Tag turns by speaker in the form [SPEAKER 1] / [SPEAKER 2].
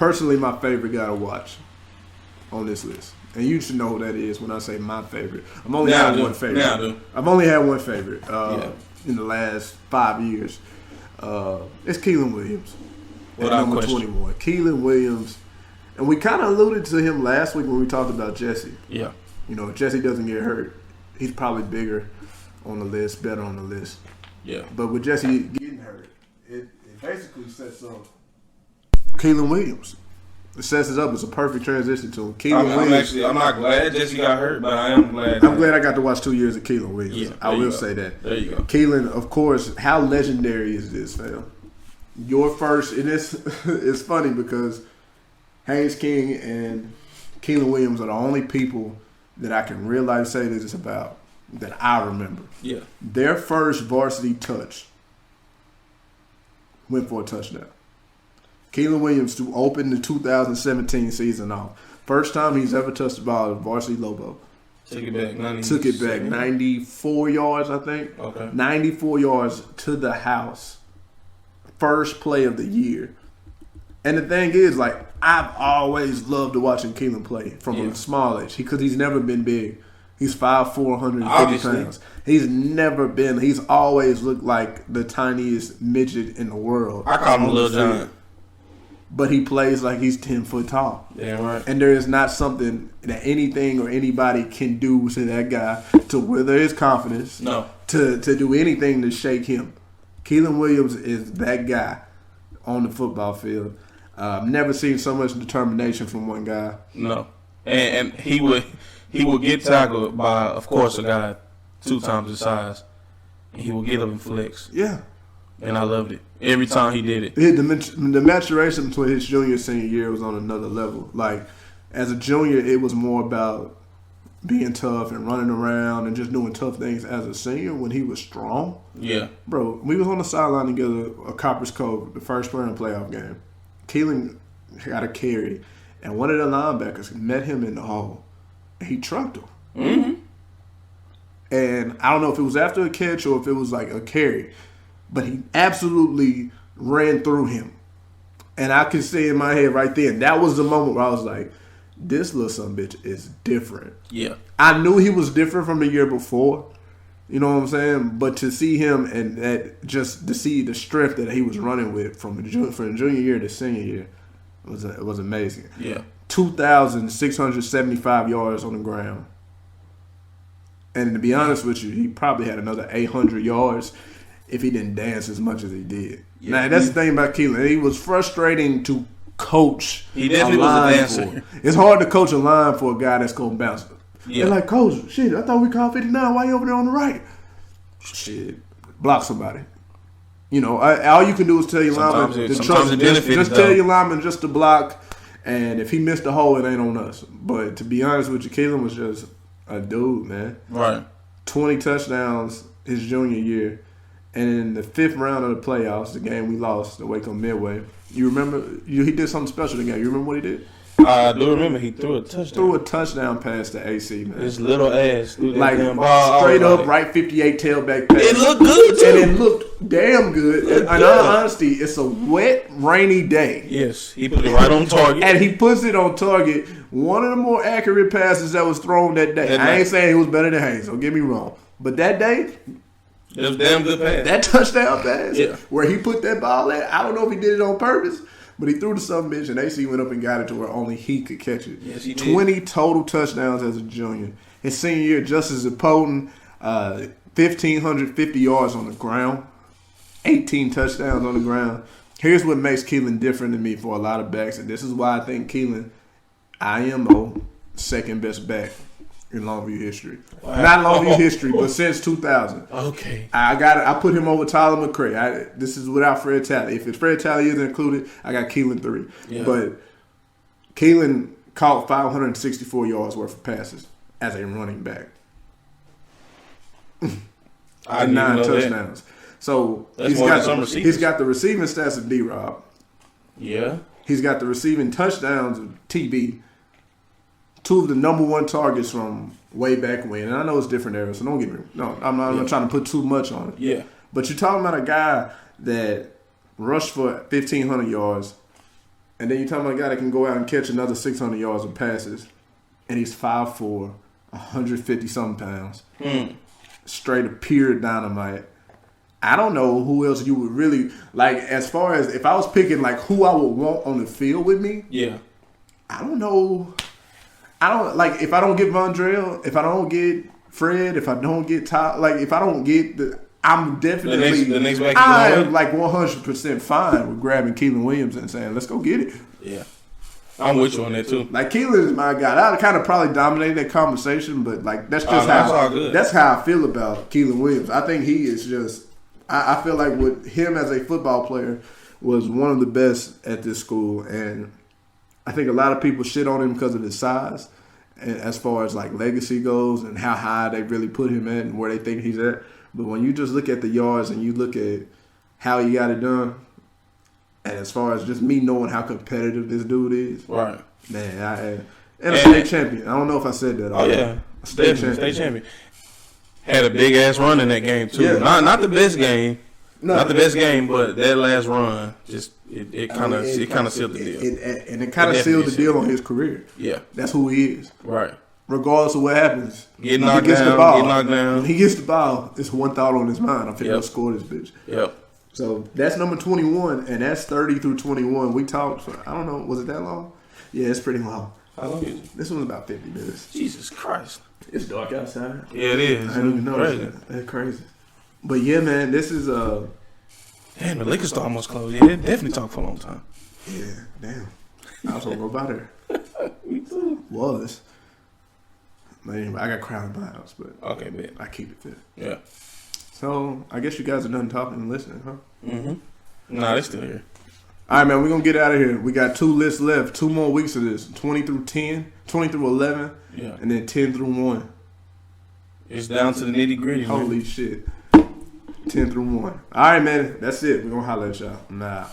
[SPEAKER 1] personally my favorite guy to watch on this list. And you should know who that is when I say my favorite. I've only had one favorite. I've only had one favorite in the last 5 years. It's Keilyn Williams.
[SPEAKER 2] Without
[SPEAKER 1] number
[SPEAKER 2] question.
[SPEAKER 1] 21. Keilyn Williams. And we kind of alluded to him last week when we talked about Jesse.
[SPEAKER 2] Yeah.
[SPEAKER 1] You know, if Jesse doesn't get hurt, he's probably bigger on the list, better on the list.
[SPEAKER 2] Yeah.
[SPEAKER 1] But with Jesse getting hurt, it basically sets up Keilyn Williams. It sets us up as a perfect transition to him.
[SPEAKER 2] I'm not glad Jesse got hurt, but I am glad.
[SPEAKER 1] I'm glad I got to watch 2 years of Keilyn Williams.
[SPEAKER 2] Yeah,
[SPEAKER 1] I will say that.
[SPEAKER 2] There you go.
[SPEAKER 1] Keilyn, of course, how legendary is this, fam? Your first, and it's funny because Haynes King and Keilyn Williams are the only people that I can realize say this about that I remember.
[SPEAKER 2] Yeah.
[SPEAKER 1] Their first varsity touch went for a touchdown. Keilyn Williams to open the 2017 season off. First time he's ever touched the ball at varsity Lobo.
[SPEAKER 2] Took it back
[SPEAKER 1] 94 yards, I think.
[SPEAKER 2] Okay.
[SPEAKER 1] 94 yards to the house. First play of the year. And the thing is, like, I've always loved watching Keilyn play from a small age because he's never been big. He's 5'4", 150 pounds. He's always looked like the tiniest midget in the world.
[SPEAKER 2] I call him a little giant.
[SPEAKER 1] But he plays like he's 10 foot tall.
[SPEAKER 2] Yeah, right.
[SPEAKER 1] And there is not something that anything or anybody can do to that guy to wither his confidence.
[SPEAKER 2] No.
[SPEAKER 1] To do anything to shake him. Keilyn Williams is that guy on the football field. I've never seen so much determination from one guy.
[SPEAKER 2] No. And he would get tackled by, of course, a guy 2 times his size. And he would get up and flex.
[SPEAKER 1] Yeah.
[SPEAKER 2] And I loved it. Every time he did it.
[SPEAKER 1] The maturation between his junior and senior year was on another level. Like, as a junior, it was more about being tough and running around and just doing tough things. As a senior, when he was strong.
[SPEAKER 2] Yeah.
[SPEAKER 1] Bro, we was on the sideline together, a Coppers Cove, the first round playoff game. Keilyn got a carry, and one of the linebackers met him in the hole, and he trucked him.
[SPEAKER 2] Mm-hmm.
[SPEAKER 1] And I don't know if it was after a catch or if it was like a carry, but he absolutely ran through him. And I could see in my head right then, that was the moment where I was like, this little son of a bitch is different.
[SPEAKER 2] Yeah.
[SPEAKER 1] I knew he was different from the year before. You know what I'm saying? But to see him and that just to see the strength that he was running with from the junior year to senior year was amazing.
[SPEAKER 2] Yeah.
[SPEAKER 1] 2,675 yards on the ground. And to be honest with you, he probably had another 800 yards if he didn't dance as much as he did. Yeah. Now, that's the thing about Keilyn. He was frustrating to coach.
[SPEAKER 2] He definitely was a dancer.
[SPEAKER 1] It's hard to coach a line for a guy that's going to bounce.
[SPEAKER 2] Yeah.
[SPEAKER 1] They're like, Coach, shit, I thought we called 59. Why you over there on the right? Shit, block somebody. You know, all you can do is tell your lineman just tell your lineman just to block, and if he missed the hole, it ain't on us. But to be honest with you, Keilyn was just a dude, man.
[SPEAKER 2] Right.
[SPEAKER 1] 20 touchdowns his junior year, and in the 5th round of the playoffs, the game we lost, the Waco Midway. You remember? He did something special in the game. You remember what he did?
[SPEAKER 2] I do remember he threw a touchdown.
[SPEAKER 1] Threw a touchdown pass to AC, man.
[SPEAKER 2] His little ass threw that
[SPEAKER 1] like
[SPEAKER 2] damn ball
[SPEAKER 1] straight up right 58 tailback pass.
[SPEAKER 2] It looked good too.
[SPEAKER 1] And it looked damn good. And in all honesty, it's a wet, rainy day.
[SPEAKER 2] Yes, he put it right on target.
[SPEAKER 1] And he puts it on target. One of the more accurate passes that was thrown that day. I ain't saying he was better than Haynes, don't get me wrong. But that day,
[SPEAKER 2] it was a damn good pass.
[SPEAKER 1] That touchdown pass, where he put that ball at, I don't know if he did it on purpose. But he threw the some bitch, and AC went up and got it to where only he could catch it.
[SPEAKER 2] Yes, he did.
[SPEAKER 1] 20 total touchdowns as a junior. His senior year, just as potent, 1,550 yards on the ground, 18 touchdowns on the ground. Here's what makes Keilyn different than me for a lot of backs, and this is why I think Keilyn, IMO, second best back in Longview history. Wow. Not Longview history, but since 2000.
[SPEAKER 2] Okay.
[SPEAKER 1] I put him over Tyler McCray. This is without Fred Talley. If Fred Talley isn't included, I got Keilyn 3. Yeah. But Keilyn caught 564 yards worth of passes as a running back. And 9 touchdowns. So he's got the receiving stats of D-Rob.
[SPEAKER 2] Yeah.
[SPEAKER 1] He's got the receiving touchdowns of TB. 2 of the number 1 targets from way back when. And I know it's different eras, so don't get me wrong. No, I'm not trying to put too much on it.
[SPEAKER 2] Yeah.
[SPEAKER 1] But you're talking about a guy that rushed for 1,500 yards And then you're talking about a guy that can go out and catch another 600 yards of passes. And he's 5'4", 150-something pounds. Straight of pure dynamite. I don't know who else you would really like as far as if I was picking like who I would want on the field with me.
[SPEAKER 2] Yeah.
[SPEAKER 1] I don't know. I don't like if I don't get Vondrell, if I don't get Fred, if I don't get Todd, like if I don't get I'm definitely
[SPEAKER 2] the next back
[SPEAKER 1] I'm like 100% fine with grabbing Keilyn Williams and saying let's go get it.
[SPEAKER 2] Yeah. I'm with you on that too.
[SPEAKER 1] Like Keilyn is my guy. I kind of probably dominated that conversation, but like that's just that's how I feel about Keilyn Williams. I think he is just. I feel like with him as a football player was one of the best at this school, and I think a lot of people shit on him because of his size, and as far as like legacy goes and how high they really put him at and where they think he's at. But when you just look at the yards and you look at how he got it done, and as far as just me knowing how competitive this dude is,
[SPEAKER 2] right?
[SPEAKER 1] Man, and a state champion. I don't know if I said that.
[SPEAKER 2] Yeah, state champion. Had a big ass run in that game too. Yeah. Not the best game, not the best game, but that last run just it kind of sealed the deal.
[SPEAKER 1] It kind of sealed the deal on his career.
[SPEAKER 2] Yeah,
[SPEAKER 1] that's who he is.
[SPEAKER 2] Right.
[SPEAKER 1] Regardless of what happens,
[SPEAKER 2] get knocked down.
[SPEAKER 1] When he gets the ball, it's one thought on his mind. I'm finna score this bitch.
[SPEAKER 2] Yep.
[SPEAKER 1] So that's number 21, and that's 30 through 21. We talked for, I don't know, was it that long? Yeah, it's pretty long.
[SPEAKER 2] How long is it?
[SPEAKER 1] This one's about 50 minutes.
[SPEAKER 2] Jesus Christ.
[SPEAKER 1] It's dark outside.
[SPEAKER 2] Yeah, it is.
[SPEAKER 1] I didn't even know that. That's crazy. But yeah, man, this is
[SPEAKER 2] damn, the liquor store almost closed. Yeah, they definitely talked for a long time.
[SPEAKER 1] Yeah, damn. I was gonna go by there.
[SPEAKER 2] Me too.
[SPEAKER 1] Was. But anyway, I got crowded by the house, but
[SPEAKER 2] okay, bet.
[SPEAKER 1] I keep it fit.
[SPEAKER 2] Yeah.
[SPEAKER 1] So I guess you guys are done talking and listening, huh?
[SPEAKER 2] Mm-hmm. Nah, they still here.
[SPEAKER 1] All right, man, we're going to get out of here. We got 2 lists left, 2 more weeks of this, 20 through 10, 20 through 11, and then 10 through 1.
[SPEAKER 2] It's down to the nitty-gritty.
[SPEAKER 1] Holy shit. 10 through 1. All right, man, that's it. We're going to holler at y'all. Nah.